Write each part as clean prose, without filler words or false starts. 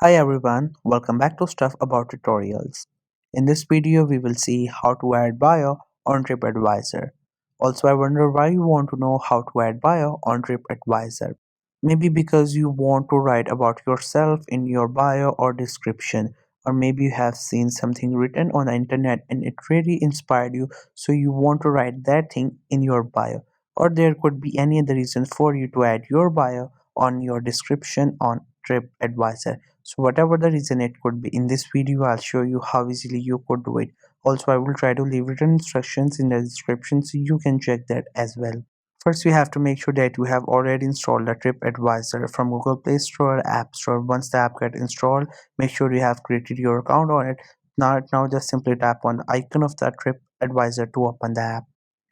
Hi everyone, welcome back to Stuff About Tutorials. In this video, we will see how to add bio on TripAdvisor. Also, I wonder why you want to know how to add bio on TripAdvisor. Maybe because you want to write about yourself in your bio or description, or maybe you have seen something written on the internet and it really inspired you, so you want to write that thing in your bio. Or there could be any other reason for you to add your bio on your description on TripAdvisor. So whatever the reason it could be, in this video I'll show you how easily you could do it. Also, I will try to leave written instructions in the description so you can check that as well. First, you have to make sure that you have already installed the TripAdvisor from Google Play Store or App Store. Once the app gets installed, make sure you have created your account on it. Now just simply tap on the icon of the TripAdvisor to open the app.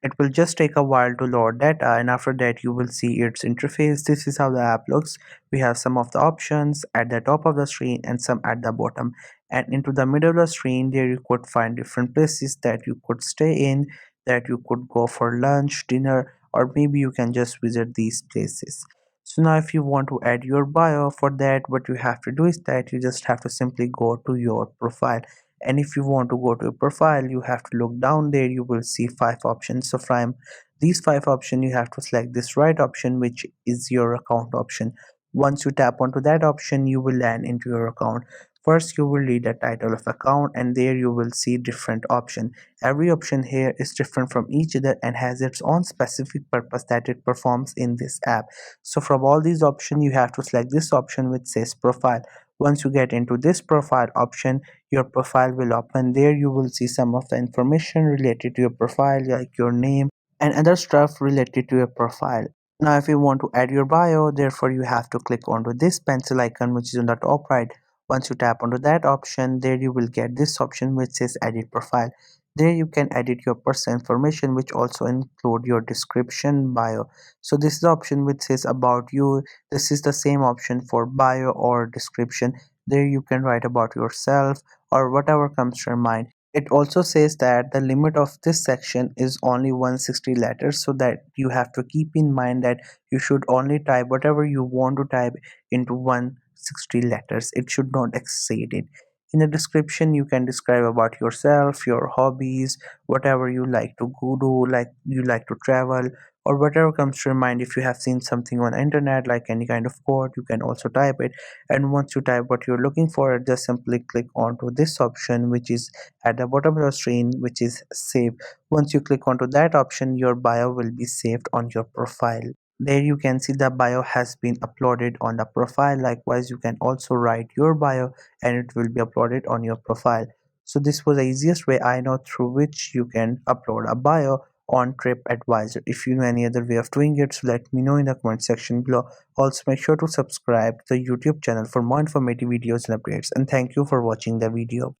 It will just take a while to load data, and after that you will see its interface. This is how the app looks. We have some of the options at the top of the screen and some at the bottom. And into the middle of the screen there you could find different places that you could stay in, that you could go for lunch, dinner, or maybe you can just visit these places. So now if you want to add your bio, for that what you have to do is that you just have to simply go to your profile. And if you want to go to a profile, you have to look down there. You will see five options. So from these five options, you have to select this right option, which is your account option. Once you tap onto that option, you will land into your account. First, you will read the title of account, and there you will see different option. Every option here is different from each other and has its own specific purpose that it performs in this app. So from all these options, you have to select this option which says profile. Once you get into this profile option, your profile will open. There you will see some of the information related to your profile, like your name and other stuff related to your profile. Now if you want to add your bio, therefore you have to click onto this pencil icon which is on the top right. Once you tap onto that option, there you will get this option which says edit profile. There you can edit your personal information, which also include your description, bio. So this is the option which says about you. This is the same option for bio or description. There you can write about yourself or whatever comes to your mind. It also says that the limit of this section is only 160 letters, so that you have to keep in mind that you should only type whatever you want to type into 160 letters. It should not exceed it. In the description, you can describe about yourself, your hobbies, whatever you like to go do, like you like to travel, or whatever comes to your mind. If you have seen something on the internet, like any kind of quote, you can also type it. And once you type what you're looking for, just simply click onto this option which is at the bottom of the screen, which is save. Once you click onto that option, your bio will be saved on your profile. There you can see the bio has been uploaded on the profile. Likewise, you can also write your bio and it will be uploaded on your profile. So this was the easiest way I know through which you can upload a bio on TripAdvisor. If you know any other way of doing it, so let me know in the comment section below. Also, make sure to subscribe to the YouTube channel for more informative videos and updates. And thank you for watching the video.